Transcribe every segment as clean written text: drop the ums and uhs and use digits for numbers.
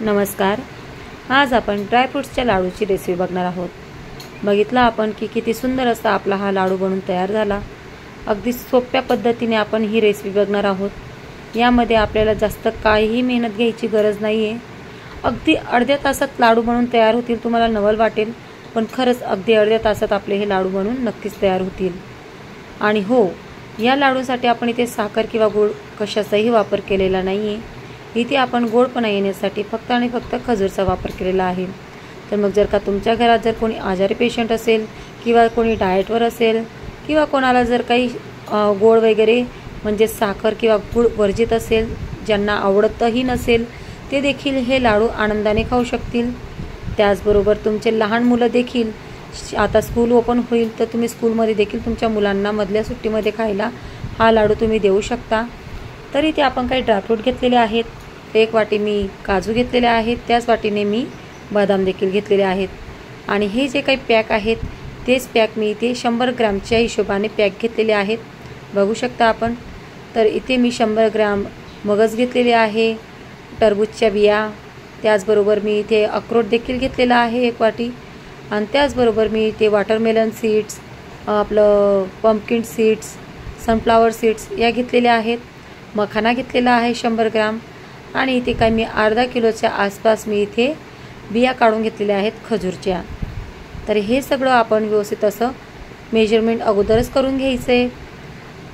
नमस्कार. आज आपण ड्रायफ्रूट्सच्या लाडूची रेसिपी बघणार आहोत. बघितला आपण की किती सुंदर असा आपला हा लाडू बनून तयार झाला. अगदी सोप्या पद्धतीने आपण ही रेसिपी बघणार आहोत. यामध्ये आपल्याला जास्त काहीही मेहनत घ्यायची गरज नाही आहे. अगदी अर्ध्या तासात लाडू बनून तयार होतील. तुम्हाला नवल वाटेल, पण खरंच अगदी अर्ध्या तासात आपले हे लाडू बनून नक्कीच तयार होतील. आणि हो, या लाडूसाठी आपण इथे साखर किंवा गूळ कशाचाही वापर केलेला नाही आहे. इथे आपण गोडपणा येण्यासाठी फक्त आणि फक्त खजूरचा वापर केलेला आहे. तर मग जर का तुमच्या घरात जर कोणी आजारी पेशंट असेल किंवा कोणी डाएटवर असेल किंवा कोणाला जर काही गोड वगैरे म्हणजे साखर किंवा गूळ वर्जित असेल, ज्यांना आवडतही नसेल, ते देखील हे लाडू आनंदाने खाऊ शकतील. त्याचबरोबर तुमचे लहान मुलं देखील आता स्कूल ओपन होईल तर तुम्ही स्कूलमध्ये देखील तुमच्या मुलांना मधल्या सुट्टीमध्ये खायला हा लाडू तुम्ही देऊ शकता. तरी ते आपण काही ड्रायफ्रूट घेतलेले आहेत. 1 वाटी मी काजू घेतलेले आहेत. त्याच वाटीने मी बदाम देखील घेतलेले आहेत. आणि हे जे काही पॅक आहेत तेच पॅक मी इथे 100 ग्रॅमच्या हिशोबाने पॅक घेतलेले आहेत. बघू शकता आपण. तर इथे मी 100 ग्रॅम मगज घेतलेले आहे, टरबूजच्या बिया, त्याचबरोबर मी इथे अक्रोड देखील घेतलेला आहे 1 वाटी. आणि त्याचबरोबर मी इथे वॉटरमेलन सीड्स, आपलं पंपकिन सीड्स, सनफ्लावर सीड्स या घेतलेल्या आहेत. मखाना घेतलेला आहे 100 ग्रॅम. आणि इथे काही मी अर्धा किलोच्या आसपास मी इथे बिया काढून घेतलेल्या आहेत खजूरच्या. तर हे सगळं आपण व्यवस्थित असं मेजरमेंट अगोदरच करून घ्यायचं आहे.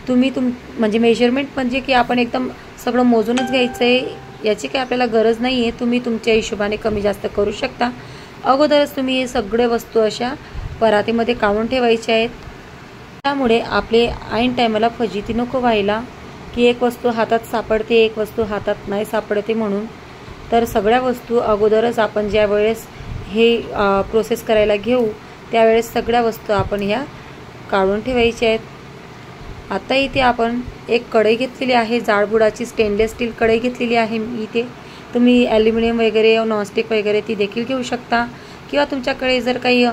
तुम्ही म्हणजे मेजरमेंट म्हणजे की आपण एकदम सगळं मोजूनच घ्यायचं आहे याची काही आपल्याला गरज नाही आहे. तुम्ही तुमच्या हिशोबाने कमी जास्त करू शकता. अगोदरच तुम्ही हे सगळे वस्तू अशा परातीमध्ये काढून ठेवायच्या आहेत. त्यामुळे आपले ऐन टायमाला फजिती नको व्हायला की एक वस्तू हातात सापडते, एक वस्तू हातात नाही सापडते म्हणून. तर सगळ्या वस्तू अगोदरच आपण ज्या वेळेस हे प्रोसेस करायला घेऊ त्यावेळेस सगळ्या वस्तू आपण ह्या काढून ठेवायच्या आहेत. आता इथे आपण एक कढई घेतलेली आहे, जाडबुडाची स्टेनलेस स्टील कढई घेतलेली आहे इथे. तुम्ही ॲल्युमिनियम वगैरे नॉनस्टिक वगैरे ती देखील घेऊ शकता किंवा तुमच्याकडे जर काही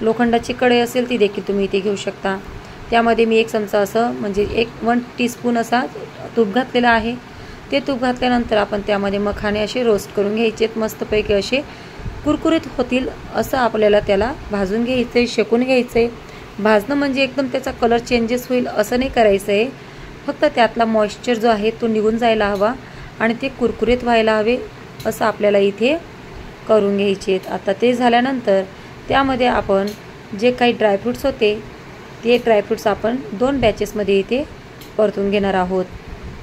लोखंडाची कढई असेल ती देखील तुम्ही इथे घेऊ शकता. त्यामध्ये मी 1 चमचा असं म्हणजे 1 टीस्पून असा तूप घातलेला आहे. ते तूप घातल्यानंतर आपण त्यामध्ये मखाने असे रोस्ट करून घ्यायचे आहेत. मस्तपैकी असे कुरकुरीत होतील असं आपल्याला त्याला भाजून घ्यायचं आहे, शेकून घ्यायचं आहे. भाजणं म्हणजे एकदम त्याचा कलर चेंजेस होईल असं नाही करायचं आहे. फक्त त्यातला मॉइश्चर जो आहे तो निघून जायला हवा आणि ते कुरकुरीत व्हायला हवे असं आपल्याला इथे करून घ्यायचे आहेत. आता ते झाल्यानंतर त्यामध्ये आपण जे काही ड्रायफ्रूट्स होते ते ड्रायफ्रूट्स आपण 2 बॅचेसमध्ये इथे परतून घेणार आहोत.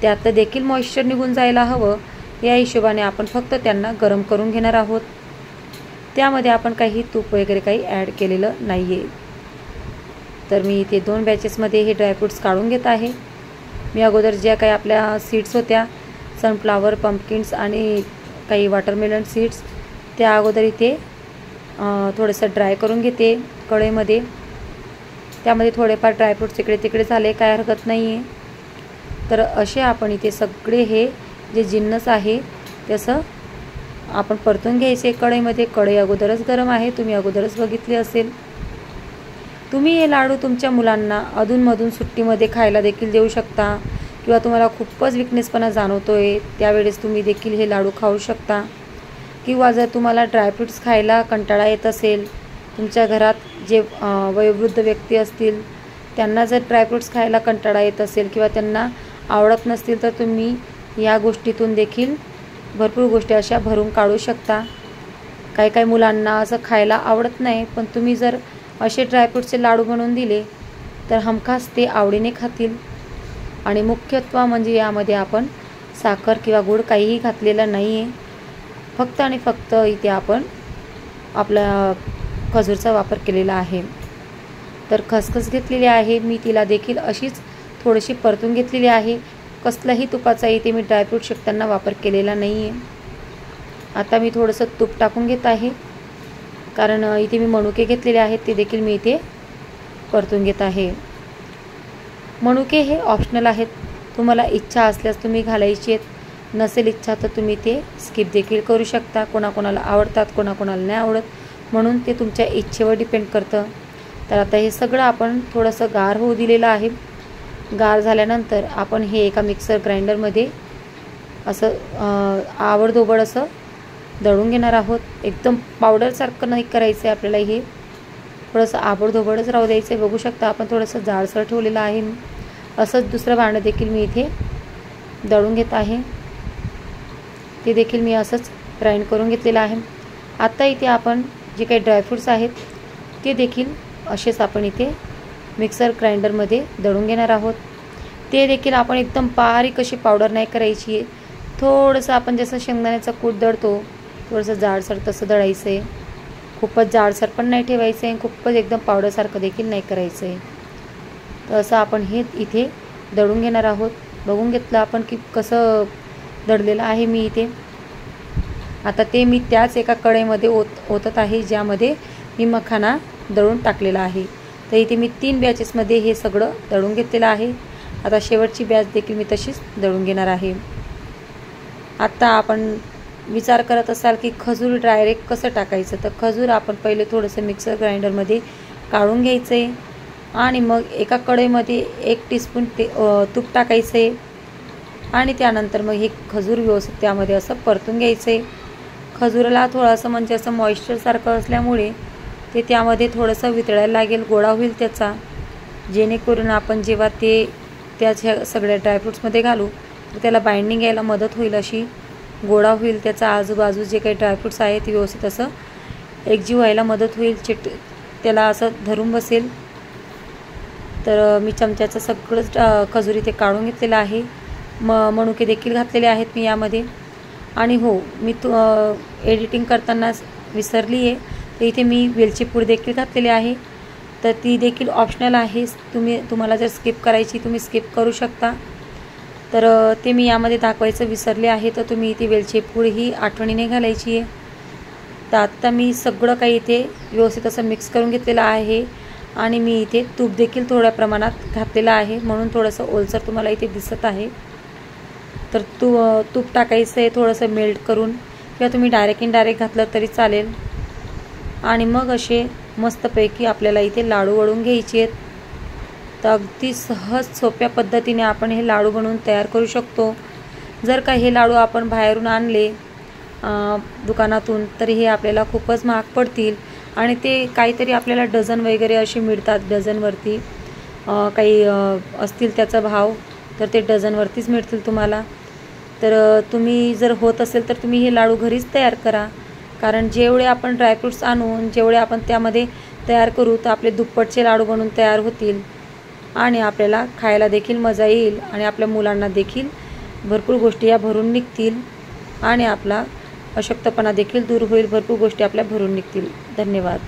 त्यात देखील मॉइश्चर निघून जायला हवं या हिशोबाने आपण फक्त त्यांना गरम करून घेणार आहोत. त्यामध्ये आपण काही तूप वगैरे काही ॲड केलेलं नाही आहे. तर मी इथे 2 बॅचेसमध्ये हे ड्रायफ्रूट्स काढून घेत आहे. मी अगोदर ज्या काही आपल्या सीड्स होत्या, सनफ्लावर, पंपकिन्स आणि काही वॉटरमेलन सीड्स, त्या अगोदर इथे थोडंसं ड्राय करून घेते कढईमध्ये. त्यामध्ये थोडेफार ड्रायफ्रूट्स इकडे तिकडे झाले, काय हरकत नाही आहे. तर असे आपण इथे सगळे हे जे जिन्नस आहे तसं आपण परतून घ्यायचे कढईमध्ये. कढई अगोदरच गरम आहे, तुम्ही अगोदरच बघितले असेल. तुम्ही हे लाडू तुमच्या मुलांना अधूनमधून सुट्टीमध्ये खायला देखील देऊ शकता किंवा तुम्हाला खूपच विकनेसपणा जाणवतो आहे त्यावेळेस तुम्ही देखील हे लाडू खाऊ शकता. किंवा जर तुम्हाला ड्रायफ्रूट्स खायला कंटाळा येत असेल, तुमच्या घरात जे वयोवृद्ध व्यक्ती असतील त्यांना जर ड्रायफ्रूट्स खायला कंटाळा येत असेल किंवा त्यांना आवडत नसतील तर तुम्ही या गोष्टीतून देखील भरपूर गोष्टी अशा भरून काढू शकता. काही मुलांना असं खायला आवडत नाही, पण तुम्ही जर असे ड्रायफ्रूट्सचे लाडू बनवून दिले तर हमखास ते आवडीने खातील. आणि मुख्यत्व म्हणजे यामध्ये आपण साखर किंवा गूळ काहीही घातलेलं नाही आहे. फक्त आणि फक्त इथे आपण आपला खजूरचा वापर केलेला आहे. तर खसखस घेतलेली आहे मी, तिला देखील अशीच थोडीशी परतून घेतलेली आहे. कसलाही तुपाचा इथे मी ड्रायफ्रूट शेकताना वापर केलेला नाही आहे. आता मी थोडंसं तूप टाकून घेत आहे कारण इथे मी मनुके घेतलेले आहेत, ते देखील मी इथे परतून घेत आहे. मनुके हे ऑप्शनल आहेत, तुम्हाला इच्छा असल्यास तुम्ही घालायची आहेत, नसेल इच्छा तर तुम्ही ते स्किप देखील करू शकता. कोणाकोणाला आवडतात, कोणाकोणाला नाही आवडत, म्हणून ते तुमच्या इच्छेवर डिपेंड करतं. तर आता हे सगळं आपण थोडंसं गार होऊ दिलेलं आहे. गार झाल्यानंतर आपण हे एका मिक्सर ग्राइंडरमध्ये असं आवडधोबड असं दळून घेणार आहोत. एकदम पावडरसारखं नाही करायचं आहे आपल्याला, हे थोडंसं आबडधोबडच राहू द्यायचं आहे. बघू शकता आपण थोडंसं जाडसर ठेवलेलं आहे. असंच दुसरं भांडं देखील मी इथे दळून घेत आहे. ते देखील मी असंच ग्राइंड करून घेतलेलं आहे. आता इथे आपण जे काही ड्रायफ्रूट्स आहेत ते देखील असेच आपण इथे मिक्सर ग्राइंडरमध्ये दळून घेणार आहोत. ते देखील आपण एकदम बारीक अशी पावडर नाही करायची आहे. थोडंसं आपण जसं शेंगदाण्याचा कूट दळतो थोडंसं जाडसर तसं दळायचं आहे. खूपच जाडसर पण नाही ठेवायचं आहे, खूपच एकदम पावडरसारखं देखील नाही करायचं आहे. तर असं आपण हे इथे दळून घेणार आहोत. बघून घेतलं आपण की कसं दळलेलं आहे मी इथे. आता ते मी त्याच एका कढईमध्ये ओतत आहे ज्यामध्ये मी मखाना दळून टाकलेला आहे. तर इथे मी 3 बॅचेसमध्ये हे सगळं दळून घेतलेलं आहे. आता शेवटची बॅच देखील मी तशीच दळून घेणार आहे. आता आपण विचार करत असाल की खजूर डायरेक्ट कसं टाकायचं, तर खजूर आपण पहिले थोडंसं मिक्सर ग्राइंडरमध्ये काढून घ्यायचं आहे आणि मग एका कढईमध्ये 1 टीस्पून तूप टाकायचं आहे आणि त्यानंतर मग हे खजूर व्यवस्थित त्यामध्ये असं परतून घ्यायचं आहे. खजूराला थोडंसं म्हणजे असं मॉइश्चरसारखं असल्यामुळे ते त्यामध्ये थोडंसं वितळायला लागेल, गोळा होईल त्याचा, जेणेकरून आपण जेव्हा ते त्याच्या सगळ्या ड्रायफ्रूट्समध्ये घालू तर त्याला बाइंडिंग यायला मदत होईल, अशी गोळा होईल त्याचा. आजूबाजू जे काही ड्रायफ्रूट्स आहेत ते व्यवस्थित असं एकजीव व्हायला मदत होईल, त्याला असं धरून बसेल. तर मी चमच्याचं सगळंच खजूर इथे काढून घेतलेलं आहे. मनुके देखील घातलेले आहेत मी यामध्ये. आणि हो, मी एडिटिंग करताना विसरली आहे, तर इथे मी वेलची पूड देखील घातलेली आहे. तर ती देखील ऑप्शनल आहे, तुम्हाला जर स्किप करायची तुम्ही स्किप करू शकता. तर ते मी यामध्ये दाखवायचं विसरले आहे, तर तुम्ही इथे वेलची पूड ही आठवणीने घालायची आहे. तर आत्ता मी सगळं काही इथे व्यवस्थित असं मिक्स करून घेतलेलं आहे आणि मी इथे तूप देखील थोड्या प्रमाणात घातलेलं आहे, म्हणून थोडंसं ओलसर तुम्हाला इथे दिसत आहे. तर तूप टाकायचं आहे थोडंसं मेल्ट करून, किंवा तुम्ही डायरेक्ट घातलं तरी चालेल. आणि मग असे मस्तपैकी आपल्याला इथे लाडू वळून घ्यायचे आहेत. तर अगदी सहज सोप्या पद्धतीने आपण हे लाडू बनवून तयार करू शकतो. जर का हे लाडू आपण बाहेरून आणले दुकानातून तर हे आपल्याला खूपच महाग पडतील आणि ते काहीतरी आपल्याला डझन वगैरे असे मिळतात. डझनवरती काही असतील त्याचा भाव, तर ते डझनवरतीच मिळतील तुम्हाला. तर तुम्ही जर होत असेल तर तुम्ही हे लाडू घरीच तयार करा, कारण जेवढे आपण ड्रायफ्रूट्स आणून जेवढे आपण त्यामध्ये तयार करू तर आपले दुप्पटचे लाडू बनून तयार होतील आणि आपल्याला खायला देखील मजा येईल आणि आपल्या मुलांना देखील भरपूर गोष्टी या भरून निघतील आणि आपला अशक्तपणा देखील दूर होईल. भरपूर गोष्टी आपल्या भरून निघतील. धन्यवाद.